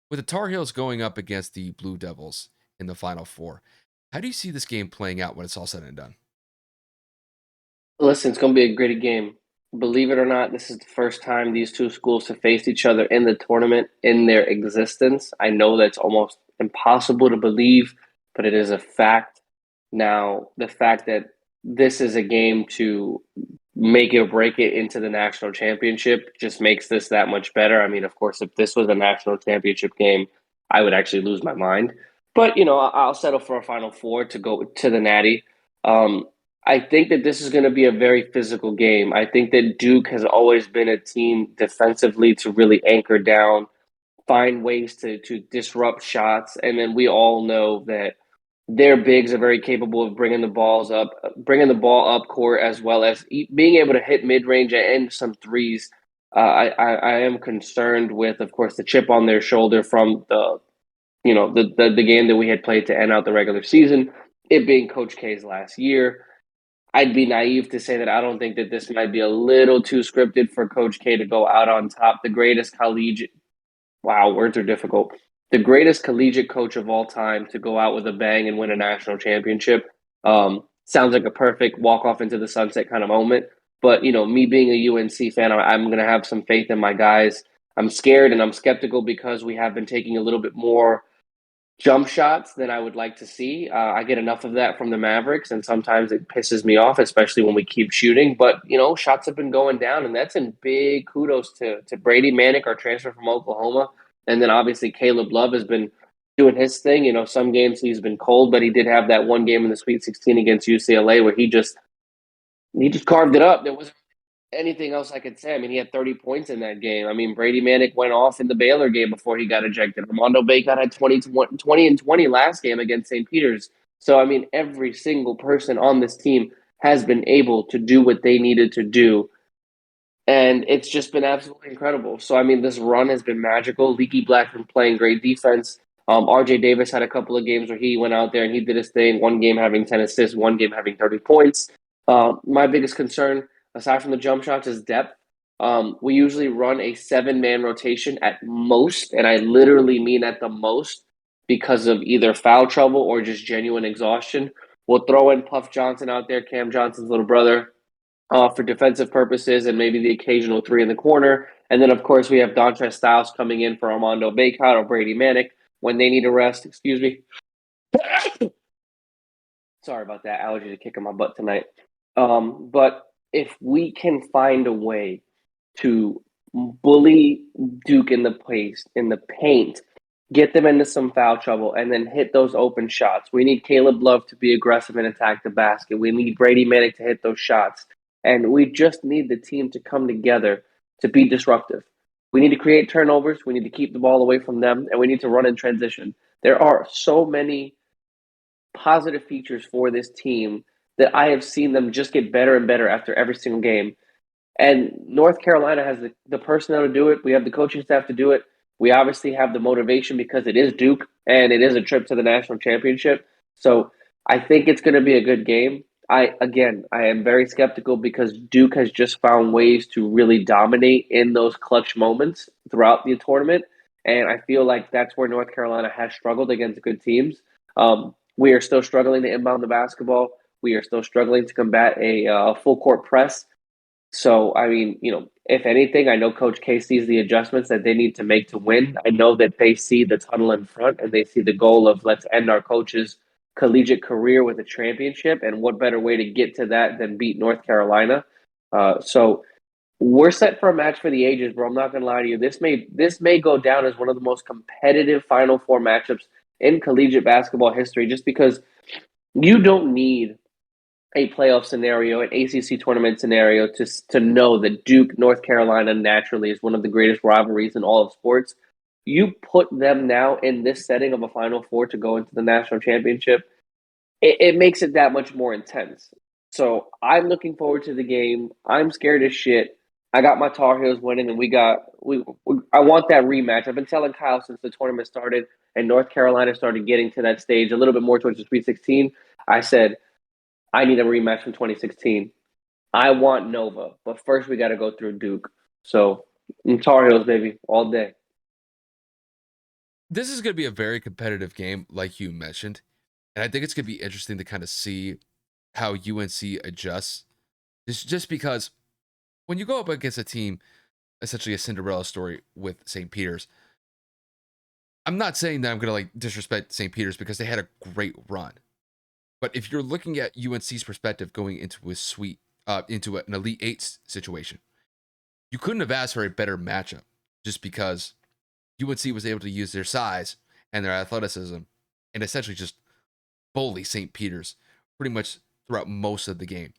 With the Tar Heels going up against the Blue Devils in the Final Four, how do you see this game playing out when it's all said and done? Listen, it's going to be a gritty game. Believe it or not, this is the first time these two schools have faced each other in the tournament in their existence. I know that's almost impossible to believe, but it is a fact. Now, the fact that this is a game to make it or break it into the national championship just makes this that much better. I mean, of course, if this was a national championship game, I would actually lose my mind. But, I'll settle for a Final Four to go to the Natty. Um, I think that this is going to be a very physical game. I think that Duke has always been a team defensively to really anchor down, find ways to disrupt shots, and then we all know that their bigs are very capable of bringing the ball up court as well as being able to hit mid range and some threes. I am concerned with, of course, the chip on their shoulder from the game that we had played to end out the regular season. It being Coach K's last year, I'd be naive to say that I don't think that this might be a little too scripted for Coach K to go out on top. The greatest collegiate, wow, words are difficult. The greatest collegiate coach of all time to go out with a bang and win a national championship. Sounds like a perfect walk off into the sunset kind of moment. But, me being a UNC fan, I'm going to have some faith in my guys. I'm scared and I'm skeptical because we have been taking a little bit more jump shots than I would like to see. I get enough of that from the Mavericks, and sometimes it pisses me off, especially when we keep shooting. But shots have been going down, and that's in big kudos to Brady Manick, our transfer from Oklahoma, and then obviously Caleb Love has been doing his thing. Some games he's been cold, but he did have that one game in the Sweet 16 against UCLA where he just carved it up. There wasn't anything else I could say. I mean, he had 30 points in that game. I mean, Brady Manick went off in the Baylor game before he got ejected. Armando Bacot had 20 and 20 last game against St. Peter's. So, I mean, every single person on this team has been able to do what they needed to do. And it's just been absolutely incredible. So, I mean, this run has been magical. Leaky Blackman playing great defense. RJ Davis had a couple of games where he went out there and he did his thing. One game having 10 assists, one game having 30 points. My biggest concern, aside from the jump shots, is depth. We usually run a seven-man rotation at most, and I literally mean at the most because of either foul trouble or just genuine exhaustion. We'll throw in Puff Johnson out there, Cam Johnson's little brother, for defensive purposes and maybe the occasional three in the corner. And then, of course, we have Dontrez Styles coming in for Armando Bacot or Brady Manick when they need a rest. Excuse me. Sorry about that. Allergy to kick in my butt tonight. But if we can find a way to bully Duke in the paint, get them into some foul trouble, and then hit those open shots. We need Caleb Love to be aggressive and attack the basket. We need Brady Manick to hit those shots. And we just need the team to come together to be disruptive. We need to create turnovers. We need to keep the ball away from them, and we need to run in transition. There are so many positive features for this team that I have seen them just get better and better after every single game. And North Carolina has the personnel to do it. We have the coaching staff to do it. We obviously have the motivation because it is Duke and it is a trip to the national championship. So I think it's going to be a good game. I am very skeptical because Duke has just found ways to really dominate in those clutch moments throughout the tournament, and I feel like that's where North Carolina has struggled against good teams. We are still struggling to inbound the basketball. We are still struggling to combat a full court press. So, I mean, if anything, I know Coach K sees the adjustments that they need to make to win. I know that they see the tunnel in front and they see the goal of let's end our coach's collegiate career with a championship. And what better way to get to that than beat North Carolina? So we're set for a match for the ages, bro. I'm not gonna lie to you. This may go down as one of the most competitive Final Four matchups in collegiate basketball history, just because you don't need a playoff scenario, an ACC tournament scenario, to know that Duke, North Carolina, naturally is one of the greatest rivalries in all of sports. You put them now in this setting of a Final Four to go into the national championship, it makes it that much more intense. So I'm looking forward to the game. I'm scared as shit. I got my Tar Heels winning, and we I want that rematch. I've been telling Kyle since the tournament started and North Carolina started getting to that stage a little bit more towards the Sweet 16. I said I need a rematch from 2016. I want Nova, but first we got to go through Duke. So Tar Heels, baby, all day. This is going to be a very competitive game, like you mentioned. And I think it's going to be interesting to kind of see how UNC adjusts. Just because when you go up against a team, essentially a Cinderella story with St. Peter's, I'm not saying that I'm going to like disrespect St. Peter's because they had a great run. But if you're looking at UNC's perspective going into a into an Elite Eight situation, you couldn't have asked for a better matchup just because UNC was able to use their size and their athleticism and essentially just bully St. Peter's pretty much throughout most of the game.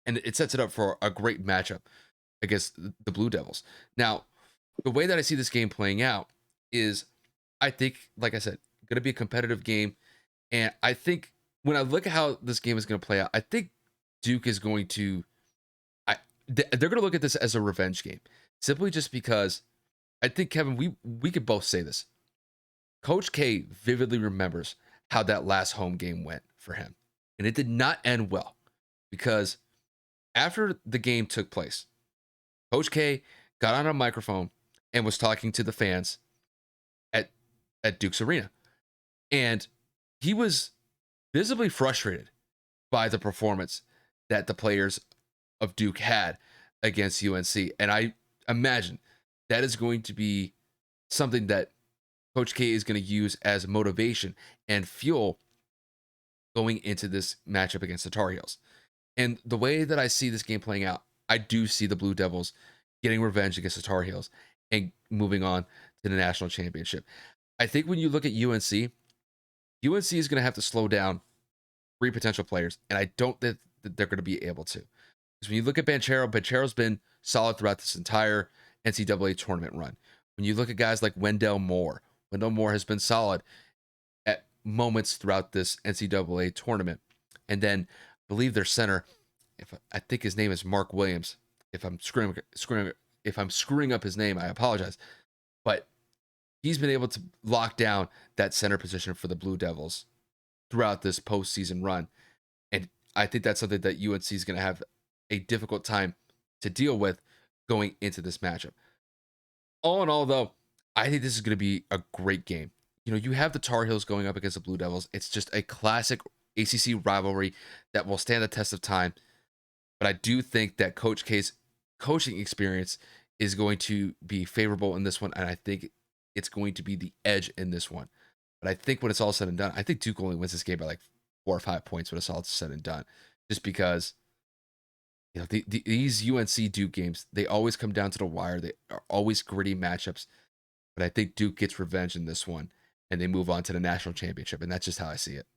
And it sets it up for a great matchup against the Blue Devils. Now, the way that I see this game playing out is I think, like I said, going to be a competitive game. And I think when I look at how this game is going to play out, I think Duke is going to, I, they're going to look at this as a revenge game simply just because I think, Kevin, we could both say this. Coach K vividly remembers how that last home game went for him. And it did not end well because after the game took place, Coach K got on a microphone and was talking to the fans at, at Duke's Arena. And he was visibly frustrated by the performance that the players of Duke had against UNC. And I imagine that is going to be something that Coach K is going to use as motivation and fuel going into this matchup against the Tar Heels. And the way that I see this game playing out, I do see the Blue Devils getting revenge against the Tar Heels and moving on to the national championship. I think when you look at UNC, UNC is going to have to slow down three potential players, and I don't think that they're going to be able to. Because when you look at Banchero's been solid throughout this entire NCAA tournament run. When you look at guys like Wendell Moore has been solid at moments throughout this NCAA tournament. And then I believe their center, if I think his name is Mark Williams. If I'm screwing up his name, I apologize. But he's been able to lock down that center position for the Blue Devils throughout this postseason run. And I think that's something that UNC is going to have a difficult time to deal with going into this matchup. All in all, though, I think this is going to be a great game. You know, you have the Tar Heels going up against the Blue Devils. It's just a classic ACC rivalry that will stand the test of time. But I do think that Coach K's coaching experience is going to be favorable in this one. And I think it's going to be the edge in this one. But I think when it's all said and done, I think Duke only wins this game by like 4 or 5 points when it's all said and done. Just because, you know, these UNC Duke games, they always come down to the wire. They are always gritty matchups. But I think Duke gets revenge in this one and they move on to the national championship. And that's just how I see it.